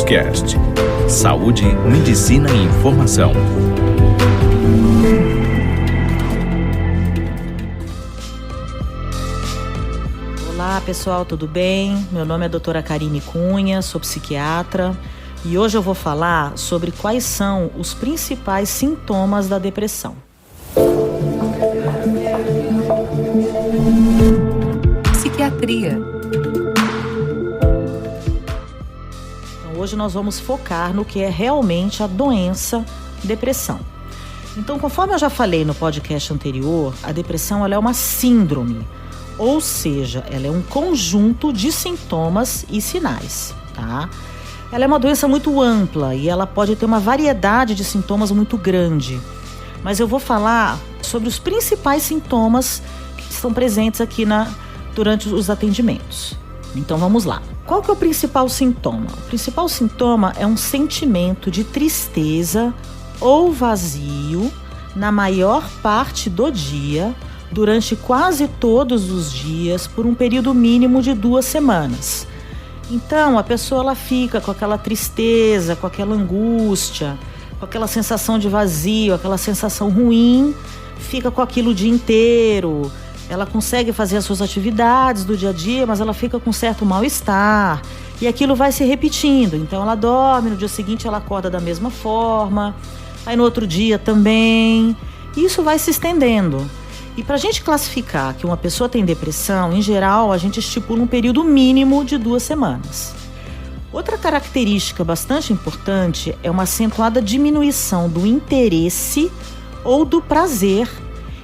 Cast. Saúde, medicina e informação. Olá pessoal, tudo bem? Meu nome é doutora Karine Cunha, sou psiquiatra e hoje eu vou falar sobre quais são os principais sintomas da depressão. Psiquiatria. Então, hoje nós vamos focar no que é realmente a doença depressão. Então, conforme eu já falei no podcast anterior, a depressão ela é uma síndrome, ou seja, ela é um conjunto de sintomas e sinais, tá? Ela é uma doença muito ampla e ela pode ter uma variedade de sintomas muito grande. Mas eu vou falar sobre os principais sintomas que estão presentes aqui durante os atendimentos. Então vamos lá. Qual que é o principal sintoma? O principal sintoma é um sentimento de tristeza ou vazio na maior parte do dia, durante quase todos os dias, por um período mínimo de 2 semanas. Então a pessoa ela fica com aquela tristeza, com aquela angústia, com aquela sensação de vazio, aquela sensação ruim, fica com aquilo o dia inteiro. Ela consegue fazer as suas atividades do dia a dia, mas ela fica com certo mal-estar. E aquilo vai se repetindo. Então ela dorme, no dia seguinte ela acorda da mesma forma. Aí no outro dia também. E isso vai se estendendo. E para a gente classificar que uma pessoa tem depressão, em geral, a gente estipula um período mínimo de 2 semanas. Outra característica bastante importante é uma acentuada diminuição do interesse ou do prazer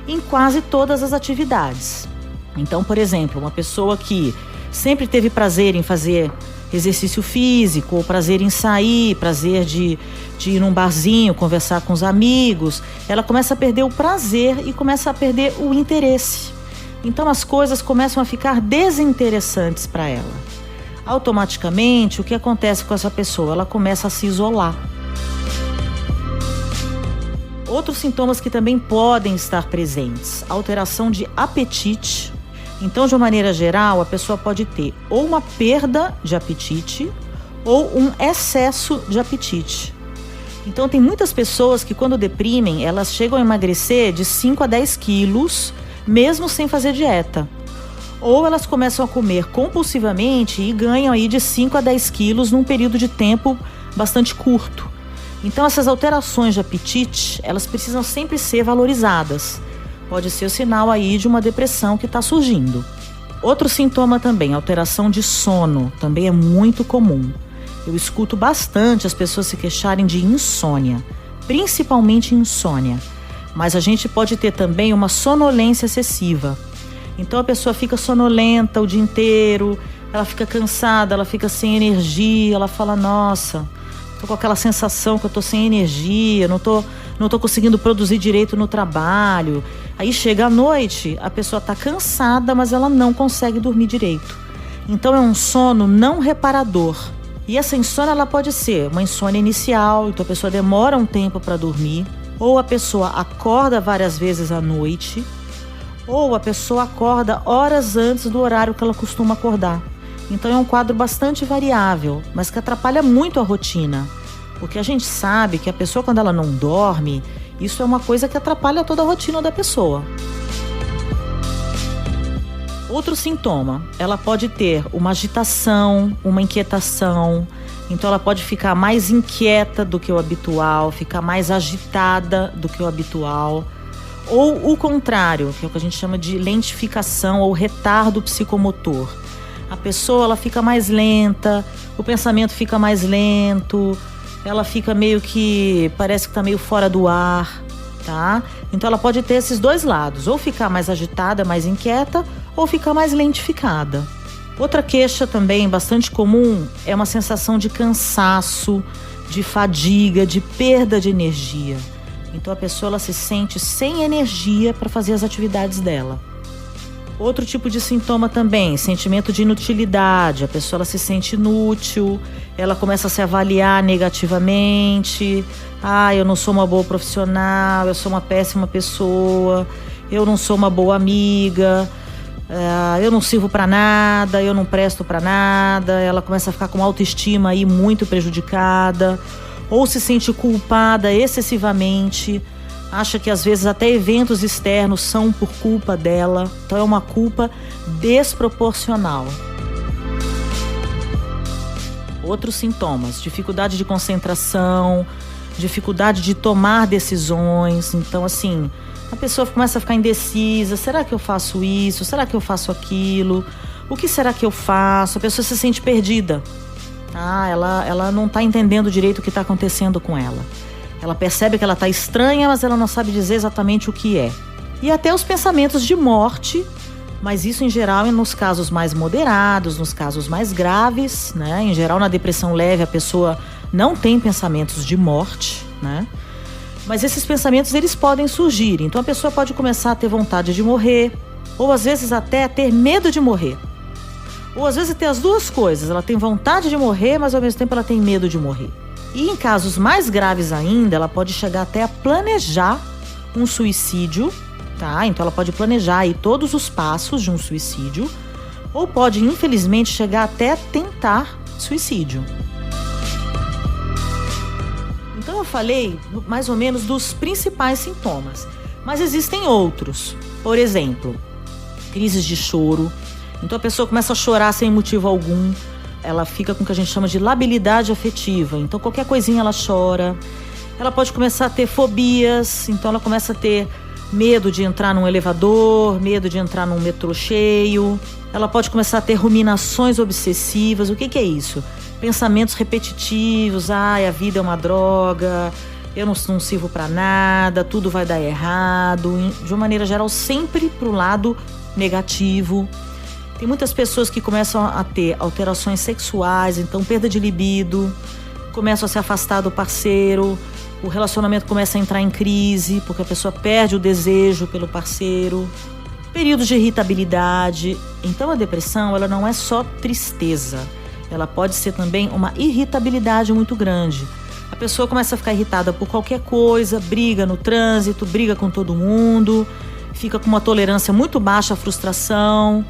em quase todas as atividades. Então, por exemplo, uma pessoa que sempre teve prazer em fazer exercício físico, ou prazer em sair, prazer de ir num barzinho, conversar com os amigos, ela começa a perder o prazer e começa a perder o interesse. Então as coisas começam a ficar desinteressantes para ela. Automaticamente, o que acontece com essa pessoa? Ela começa a se isolar. Outros sintomas que também podem estar presentes: alteração de apetite. Então, de uma maneira geral, a pessoa pode ter ou uma perda de apetite ou um excesso de apetite. Então, tem muitas pessoas que, quando deprimem, elas chegam a emagrecer de 5 a 10 quilos, mesmo sem fazer dieta. Ou elas começam a comer compulsivamente e ganham aí de 5 a 10 quilos num período de tempo bastante curto. Então, essas alterações de apetite, elas precisam sempre ser valorizadas. Pode ser o sinal aí de uma depressão que está surgindo. Outro sintoma também, alteração de sono, também é muito comum. Eu escuto bastante as pessoas se queixarem de insônia, principalmente insônia. Mas a gente pode ter também uma sonolência excessiva. Então a pessoa fica sonolenta o dia inteiro, ela fica cansada, ela fica sem energia, ela fala, nossa, tô com aquela sensação que eu tô sem energia, não tô conseguindo produzir direito no trabalho. Aí chega à noite, a pessoa tá cansada, mas ela não consegue dormir direito. Então é um sono não reparador. E essa insônia ela pode ser uma insônia inicial, então a pessoa demora um tempo para dormir, ou a pessoa acorda várias vezes à noite, ou a pessoa acorda horas antes do horário que ela costuma acordar. Então é um quadro bastante variável, mas que atrapalha muito a rotina. Porque a gente sabe que a pessoa, quando ela não dorme, isso é uma coisa que atrapalha toda a rotina da pessoa. Outro sintoma, ela pode ter uma agitação, uma inquietação. Então ela pode ficar mais inquieta do que o habitual, ficar mais agitada do que o habitual. Ou o contrário, que é o que a gente chama de lentificação ou retardo psicomotor. A pessoa ela fica mais lenta, o pensamento fica mais lento, ela fica meio que, parece que está meio fora do ar, tá? Então ela pode ter esses dois lados, ou ficar mais agitada, mais inquieta, ou ficar mais lentificada. Outra queixa também bastante comum é uma sensação de cansaço, de fadiga, de perda de energia. Então a pessoa ela se sente sem energia para fazer as atividades dela. Outro tipo de sintoma também, sentimento de inutilidade. A pessoa ela se sente inútil, ela começa a se avaliar negativamente. Eu não sou uma boa profissional, eu sou uma péssima pessoa, eu não sou uma boa amiga. eu não sirvo para nada, eu não presto para nada. Ela começa a ficar com uma autoestima aí muito prejudicada, ou se sente culpada excessivamente, acha que às vezes até eventos externos são por culpa dela. Então é uma culpa desproporcional. Outros sintomas: dificuldade de concentração, dificuldade de tomar decisões. Então, assim, a pessoa começa a ficar indecisa. Será que eu faço isso? Será que eu faço aquilo? O que será que eu faço? A pessoa se sente perdida. Ela não está entendendo direito o que está acontecendo com ela. Ela percebe que ela está estranha, mas ela não sabe dizer exatamente o que é. E até os pensamentos de morte, mas isso em geral é nos casos mais moderados, nos casos mais graves, né? Em geral, na depressão leve, a pessoa não tem pensamentos de morte, né? Mas esses pensamentos, eles podem surgir. Então a pessoa pode começar a ter vontade de morrer, ou às vezes até ter medo de morrer. Ou às vezes ter as duas coisas. Ela tem vontade de morrer, mas ao mesmo tempo ela tem medo de morrer. E em casos mais graves ainda, ela pode chegar até a planejar um suicídio, tá? Então ela pode planejar aí todos os passos de um suicídio, ou pode, infelizmente, chegar até a tentar suicídio. Então eu falei mais ou menos dos principais sintomas, mas existem outros. Por exemplo, crises de choro. Então a pessoa começa a chorar sem motivo algum. Ela fica com o que a gente chama de labilidade afetiva. Então qualquer coisinha ela chora. Ela pode começar a ter fobias. Então ela começa a ter medo de entrar num elevador, medo de entrar num metrô cheio. Ela pode começar a ter ruminações obsessivas. O que é isso? Pensamentos repetitivos. A vida é uma droga, eu não sirvo para nada, tudo vai dar errado. De uma maneira geral, sempre para o lado negativo. Tem muitas pessoas que começam a ter alterações sexuais, então perda de libido, começam a se afastar do parceiro, o relacionamento começa a entrar em crise, porque a pessoa perde o desejo pelo parceiro. Períodos de irritabilidade. Então a depressão, ela não é só tristeza, ela pode ser também uma irritabilidade muito grande. A pessoa começa a ficar irritada por qualquer coisa, briga no trânsito, briga com todo mundo, fica com uma tolerância muito baixa à frustração.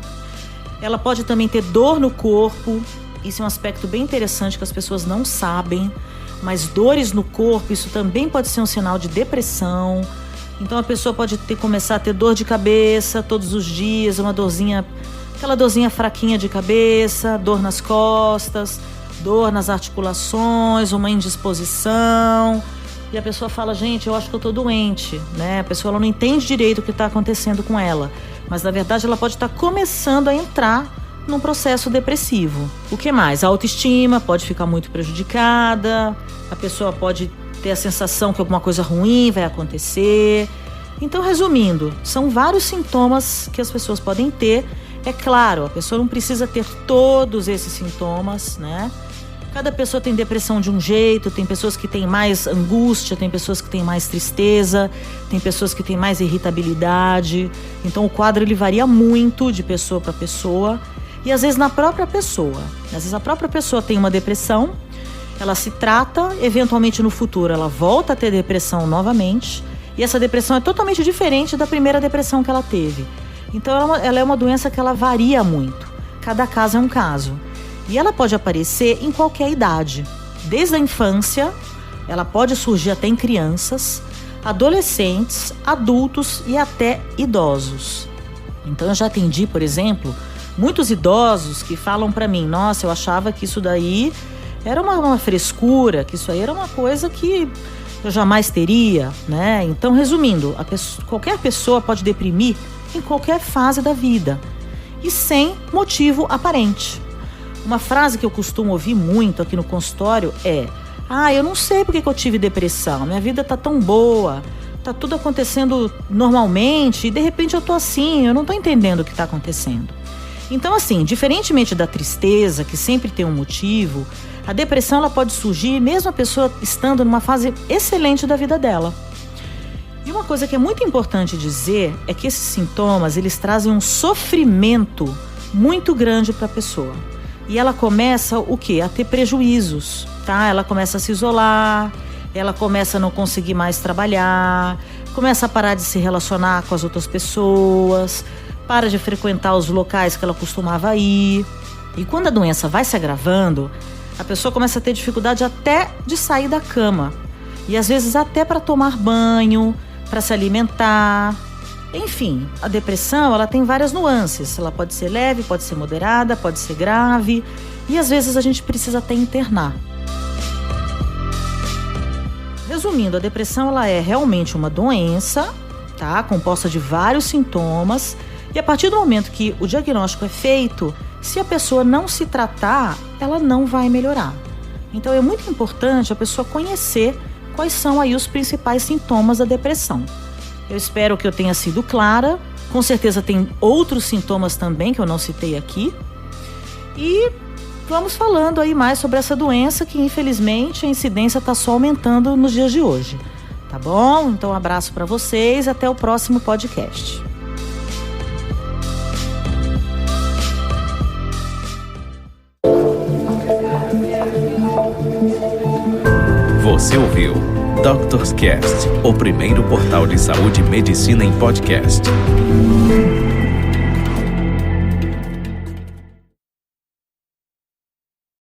Ela pode também ter dor no corpo. Isso é um aspecto bem interessante que as pessoas não sabem, mas dores no corpo, isso também pode ser um sinal de depressão. Então a pessoa pode começar a ter dor de cabeça todos os dias, uma dorzinha, aquela dorzinha fraquinha de cabeça, dor nas costas, dor nas articulações, uma indisposição. E a pessoa fala: gente, eu acho que eu tô doente, né? A pessoa ela não entende direito o que está acontecendo com ela, mas na verdade ela pode estar começando a entrar num processo depressivo. O que mais? A autoestima pode ficar muito prejudicada, a pessoa pode ter a sensação que alguma coisa ruim vai acontecer. Então, resumindo, são vários sintomas que as pessoas podem ter. É claro, a pessoa não precisa ter todos esses sintomas, né? Cada pessoa tem depressão de um jeito, tem pessoas que têm mais angústia, tem pessoas que têm mais tristeza, tem pessoas que têm mais irritabilidade. Então o quadro ele varia muito de pessoa para pessoa e às vezes na própria pessoa. Às vezes a própria pessoa tem uma depressão, ela se trata, eventualmente no futuro ela volta a ter depressão novamente e essa depressão é totalmente diferente da primeira depressão que ela teve. Então ela é uma doença que ela varia muito, cada caso é um caso. E ela pode aparecer em qualquer idade, desde a infância, ela pode surgir até em crianças, adolescentes, adultos e até idosos. Então eu já atendi, por exemplo, muitos idosos que falam para mim: nossa, eu achava que isso daí era uma frescura, que isso aí era uma coisa que eu jamais teria, né? Então, resumindo, qualquer pessoa pode deprimir em qualquer fase da vida e sem motivo aparente. Uma frase que eu costumo ouvir muito aqui no consultório é: eu não sei porque que eu tive depressão, minha vida tá tão boa, tá tudo acontecendo normalmente e de repente eu tô assim, eu não tô entendendo o que tá acontecendo. Então assim, diferentemente da tristeza, que sempre tem um motivo, a depressão ela pode surgir mesmo a pessoa estando numa fase excelente da vida dela. E uma coisa que é muito importante dizer é que esses sintomas, eles trazem um sofrimento muito grande para a pessoa. E ela começa o quê? A ter prejuízos, tá? Ela começa a se isolar, ela começa a não conseguir mais trabalhar, começa a parar de se relacionar com as outras pessoas, para de frequentar os locais que ela costumava ir. E quando a doença vai se agravando, a pessoa começa a ter dificuldade até de sair da cama. E às vezes até para tomar banho, para se alimentar. Enfim, a depressão ela tem várias nuances. Ela pode ser leve, pode ser moderada, pode ser grave. E às vezes a gente precisa até internar. Resumindo, a depressão ela é realmente uma doença, tá? Composta de vários sintomas. E a partir do momento que o diagnóstico é feito, se a pessoa não se tratar, ela não vai melhorar. Então é muito importante a pessoa conhecer quais são aí os principais sintomas da depressão. Eu espero que eu tenha sido clara. Com certeza tem outros sintomas também que eu não citei aqui. E vamos falando aí mais sobre essa doença que, infelizmente, a incidência está só aumentando nos dias de hoje. Tá bom? Então, um abraço para vocês. Até o próximo podcast. Você ouviu Doctor's Cast, o primeiro portal de saúde e medicina em podcast.